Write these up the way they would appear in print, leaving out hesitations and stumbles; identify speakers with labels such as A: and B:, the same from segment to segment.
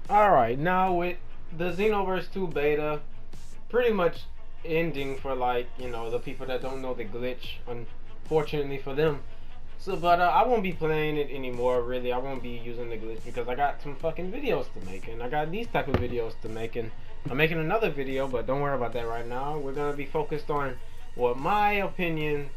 A: Alright, now with the Xenoverse 2 beta pretty much ending for, like, the people that don't know the glitch, unfortunately for them. So, but I won't be playing it anymore, really. I won't be using the glitch because I got some fucking videos to make, and I got these type of videos to make, and I'm making another video, but don't worry about that right now. We're gonna be focused on what my opinion,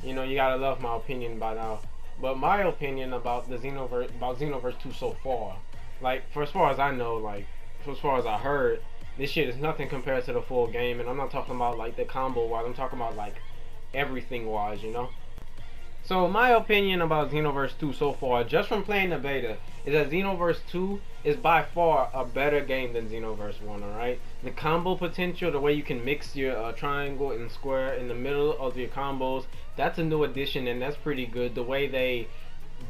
A: you gotta love my opinion by now, but my opinion about Xenoverse 2 so far. Like, for as far as I know, like, for as far as I heard, this shit is nothing compared to the full game, and I'm not talking about like the combo wise. I'm talking about like everything wise. So my opinion about Xenoverse 2 so far, just from playing the beta, is that Xenoverse 2 is by far a better game than Xenoverse 1, alright? The combo potential, the way you can mix your triangle and square in the middle of your combos, that's a new addition, and that's pretty good. The way they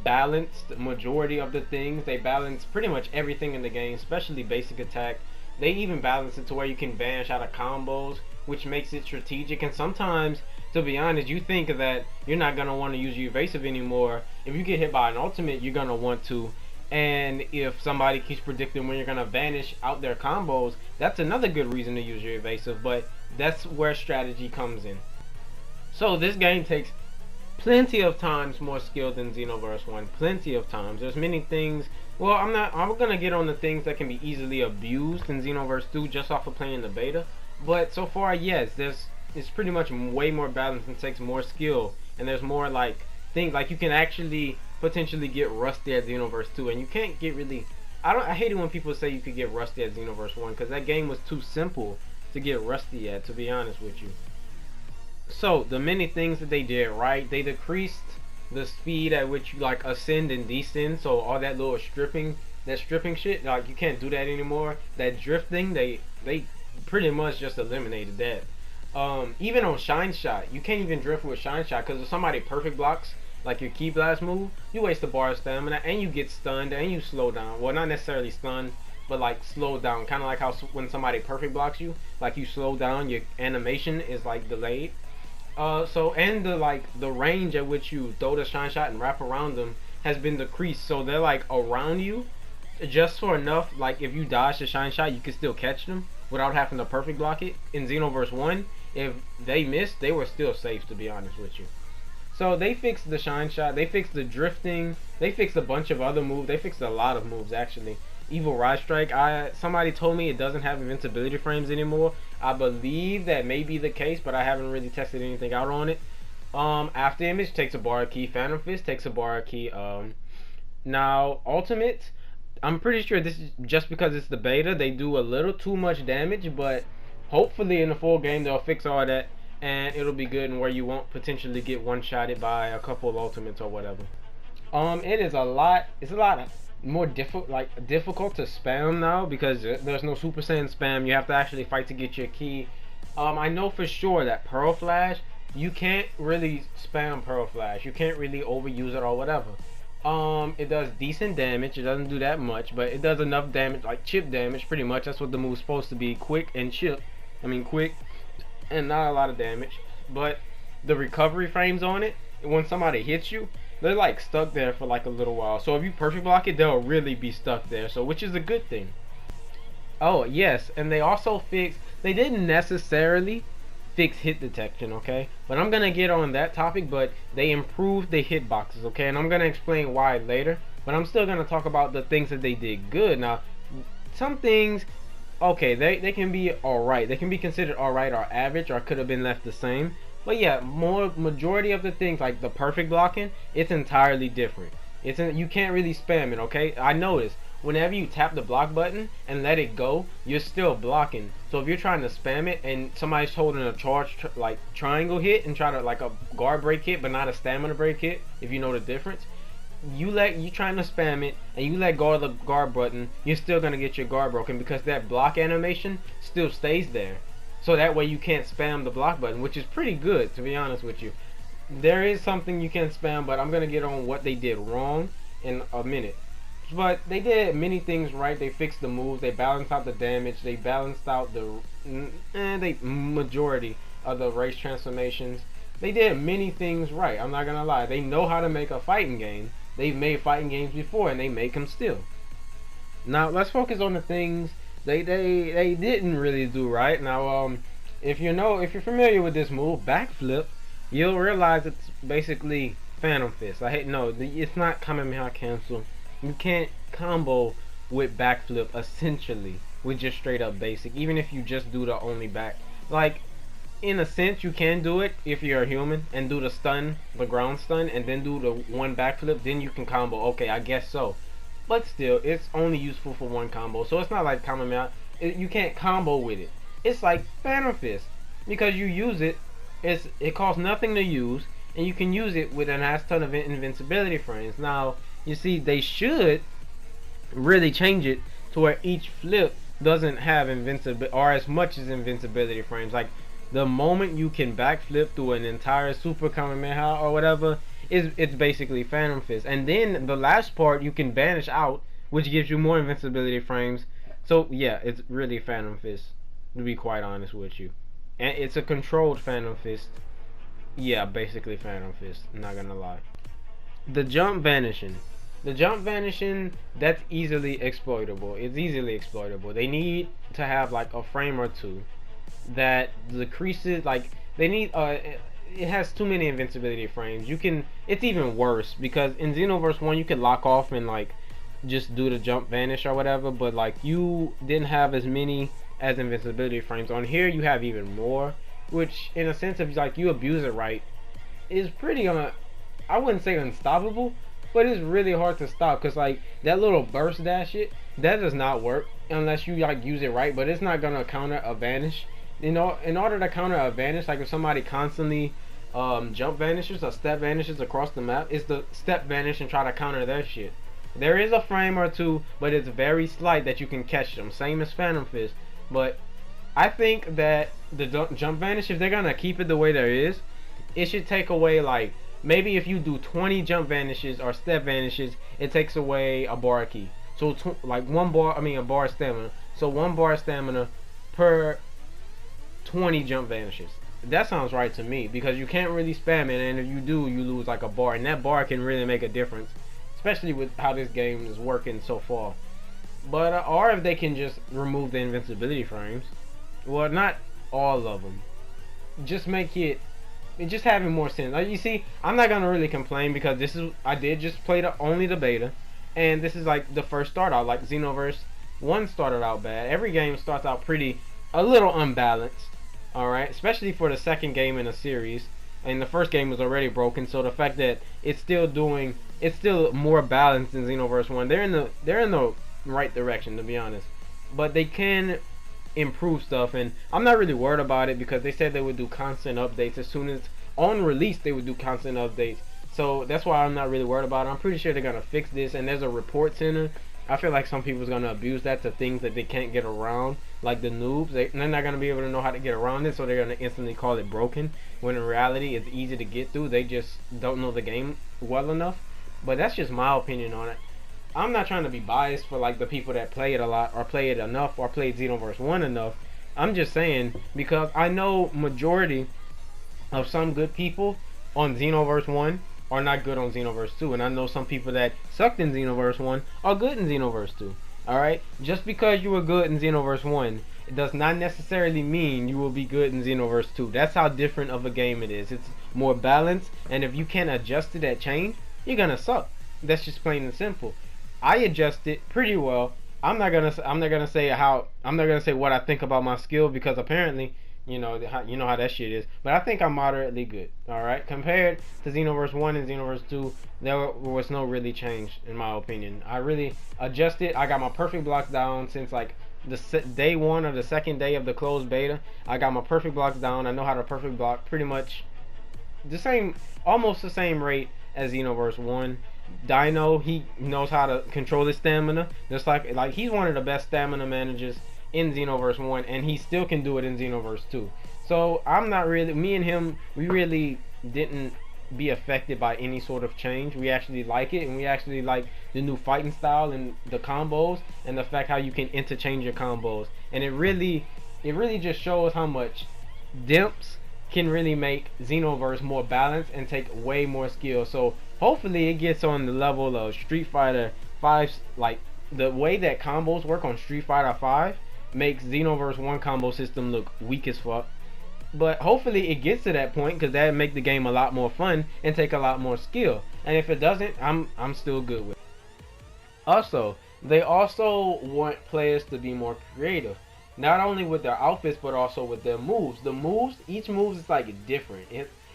A: balanced the majority of the things, they balance pretty much everything in the game, especially basic attack. They even balance it to where you can vanish out of combos, which makes it strategic. And sometimes, to be honest, you think that you're not gonna want to use your evasive anymore. If you get hit by an ultimate, you're gonna want to. And if somebody keeps predicting when you're gonna vanish out their combos, that's another good reason to use your evasive. But that's where strategy comes in. So this game takes plenty of times more skill than Xenoverse 1. Plenty of times. There's many things. Well, I'm gonna get on the things that can be easily abused in Xenoverse 2 just off of playing the beta. But so far, yes, it's pretty much way more balanced and takes more skill. And there's more like things like you can actually potentially get rusty at Xenoverse 2, and you can't get really. I hate it when people say you could get rusty at Xenoverse 1 because that game was too simple to get rusty at. To be honest with you. So the many things that they did right, they decreased the speed at which you like ascend and descend. So all that little stripping shit, like you can't do that anymore. That drifting, they pretty much just eliminated that. Even on Shine Shot, you can't even drift with Shine Shot because if somebody perfect blocks like your Key Blast move, you waste a bar of stamina and you get stunned and you slow down. Well, not necessarily stunned, but like slow down. Kind of like how when somebody perfect blocks you, like you slow down, your animation is like delayed. So and the range at which you throw the Shine Shot and wrap around them has been decreased. So they're like around you just for enough. Like if you dodge the Shine Shot, you can still catch them without having to perfect block it. In Xenoverse 1, if they missed, they were still safe. To be honest with you. So they fixed the Shine Shot, they fixed the drifting, they fixed a bunch of other moves, they fixed a lot of moves actually. Evil Ride Strike, somebody told me it doesn't have invincibility frames anymore. I believe that may be the case, but I haven't really tested anything out on it. After Image takes a bar key, Phantom Fist takes a bar key. Now Ultimate, I'm pretty sure this is just because it's the beta, they do a little too much damage, but hopefully in the full game they'll fix all that and it'll be good and where you won't potentially get one-shotted by a couple of ultimates or whatever. It is a lot more difficult to spam now because there's no Super Saiyan spam. You have to actually fight to get your key. I know for sure that Pearl Flash, you can't really spam Pearl Flash. You can't really overuse it or whatever. It does decent damage. It doesn't do that much, but it does enough damage, like chip damage, pretty much. That's what the move's supposed to be: quick and chip. I mean, quick and not a lot of damage. But the recovery frames on it, when somebody hits you, they're like stuck there for like a little while. So if you perfect block it, they'll really be stuck there. So which is a good thing. Oh yes, and they also fixed. They didn't necessarily fix hit detection, okay? But I'm gonna get on that topic. But they improved the hitboxes, okay? And I'm gonna explain why later. But I'm still gonna talk about the things that they did good. Now, some things, okay, they can be alright. They can be considered alright or average or could have been left the same. But yeah, majority of the things like the perfect blocking, it's entirely different. You can't really spam it, okay? I noticed whenever you tap the block button and let it go, you're still blocking. So if you're trying to spam it and somebody's holding a charge like triangle hit and try to like a guard break hit but not a stamina break hit, if you know the difference, you trying to spam it and you let go of the guard button, you're still gonna get your guard broken because that block animation still stays there. So that way you can't spam the block button, which is pretty good, to be honest with you. There is something you can spam, but I'm gonna get on what they did wrong in a minute. But they did many things right. They fixed the moves, they balanced out the damage, they balanced out the majority of the race transformations. They did many things right. I'm not gonna lie. They know how to make a fighting game. They've made fighting games before, and they make them still. Now let's focus on the things they didn't really do right. Now if you're familiar with this move, backflip, you'll realize it's basically Phantom Fist. I hate no, it's not Kamehameha cancel. You can't combo with backflip essentially with just straight up basic. Even if you just do the only back, like in a sense you can do it if you're a human and do the stun, the ground stun, and then do the one backflip. Then you can combo. Okay, I guess so. But still, it's only useful for one combo. So it's not like Kamehameha. You can't combo with it. It's like Phantom Fist because you use it. It costs nothing to use, and you can use it with an ass ton of invincibility frames. Now you see they should really change it to where each flip doesn't have invincibility or as much as invincibility frames. Like the moment you can backflip through an entire Super Kamehameha or whatever, it's basically Phantom Fist. And then the last part you can banish out, which gives you more invincibility frames. So yeah, it's really Phantom Fist, to be quite honest with you. And it's a controlled Phantom Fist. Yeah, basically Phantom Fist, I'm not gonna lie. The jump vanishing. The jump vanishing, that's easily exploitable. It's easily exploitable. They need to have like a frame or two that decreases, like they need it has too many invincibility frames. You can, it's even worse because in Xenoverse 1 you could lock off and like just do the jump vanish or whatever, but like you didn't have as many as invincibility frames. On here you have even more, which in a sense if like you abuse it right is pretty I wouldn't say unstoppable, but it's really hard to stop because like that little burst dash shit, that does not work unless you like use it right, but it's not gonna counter a vanish. You know, in order to counter a vanish, like if somebody constantly jump vanishes or step vanishes across the map, it's the step vanish and try to counter their shit. There is a frame or two, but it's very slight that you can catch them, same as Phantom Fist. But I think that the jump vanish, if they're gonna keep it the way there is, it should take away like maybe if you do 20 jump vanishes or step vanishes, it takes away a bar key. So like a bar stamina. So 1 bar stamina per 20 jump vanishes. That sounds right to me because you can't really spam it, and if you do, you lose like a bar, and that bar can really make a difference, especially with how this game is working so far. But or if they can just remove the invincibility frames, well, not all of them, just make it just having more sense. Like you see, I'm not gonna really complain because this is, I did just play only the beta, and this is like the first start out. Like Xenoverse 1 started out bad. Every game starts out a little unbalanced. Alright, especially for the second game in a series, and the first game was already broken, so the fact that it's still more balanced than Xenoverse 1, they're in the right direction, to be honest. But they can improve stuff, and I'm not really worried about it because they said they would do constant updates as soon as on release. They would do constant updates, so that's why I'm not really worried about it. I'm pretty sure they're gonna fix this, and there's a report center. I feel like some people's gonna abuse that to things that they can't get around, like the noobs. They're not gonna be able to know how to get around it, so they're gonna instantly call it broken. When in reality, it's easy to get through. They just don't know the game well enough. But that's just my opinion on it. I'm not trying to be biased for like the people that play it a lot, or play it enough, or played Xenoverse 1 enough. I'm just saying because I know majority of some good people on Xenoverse 1 are not good on Xenoverse 2, and I know some people that sucked in Xenoverse 1 are good in Xenoverse 2. Alright? Just because you were good in Xenoverse 1, it does not necessarily mean you will be good in Xenoverse 2. That's how different of a game it is. It's more balanced, and if you can't adjust to that change, you're gonna suck. That's just plain and simple. I adjust it pretty well. I'm not gonna say what I think about my skill because apparently you know how that shit is. But I think I'm moderately good. Alright? Compared to Xenoverse 1 and Xenoverse 2, there was no really change in my opinion. I really adjusted. I got my perfect blocks down since like the day 1 or the second day of the closed beta. I got my perfect blocks down. I know how to perfect block pretty much the same, almost the same rate as Xenoverse 1. Dino, he knows how to control his stamina. Just like he's one of the best stamina managers in Xenoverse 1, and he still can do it in Xenoverse 2. So I'm not really, me and him, we really didn't be affected by any sort of change. We actually like it, and we actually like the new fighting style and the combos, and the fact how you can interchange your combos. And it really just shows how much dimps can really make Xenoverse more balanced and take way more skill. So hopefully it gets on the level of Street Fighter 5, like the way that combos work on Street Fighter 5 makes Xenoverse 1 combo system look weak as fuck. But hopefully it gets to that point, because that'd make the game a lot more fun and take a lot more skill. And if it doesn't, I'm still good with it. Also, they also want players to be more creative, not only with their outfits but also with their moves. The moves, each move is like different.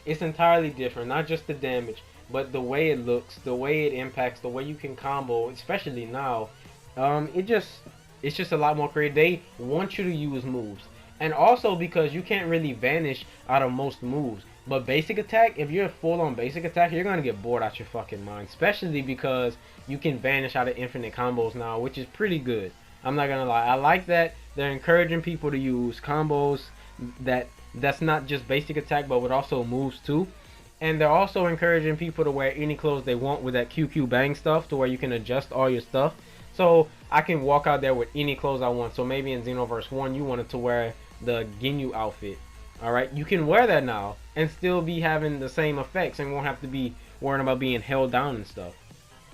A: It's entirely different, not just the damage, but the way it looks, the way it impacts, the way you can combo, especially now. It's just a lot more creative. They want you to use moves. And also because you can't really vanish out of most moves. But basic attack, if you're full on basic attack, you're gonna get bored out your fucking mind. Especially because you can vanish out of infinite combos now, which is pretty good. I'm not gonna lie. I like that they're encouraging people to use combos that's not just basic attack, but with also moves too. And they're also encouraging people to wear any clothes they want with that QQ bang stuff, to where you can adjust all your stuff. So I can walk out there with any clothes I want. So maybe in Xenoverse 1 you wanted to wear the Ginyu outfit. Alright, you can wear that now and still be having the same effects and won't have to be worrying about being held down and stuff.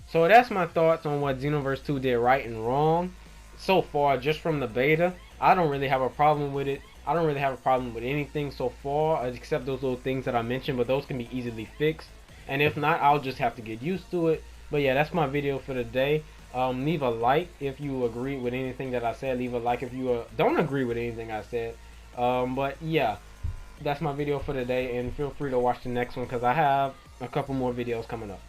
A: So that's my thoughts on what Xenoverse 2 did right and wrong. So far, just from the beta, I don't really have a problem with it. I don't really have a problem with anything so far, except those little things that I mentioned, but those can be easily fixed. And if not, I'll just have to get used to it. But yeah, that's my video for today. Leave a like if you agree with anything that I said. Leave a like if you don't agree with anything I said. But yeah, that's my video for today, and feel free to watch the next one because I have a couple more videos coming up.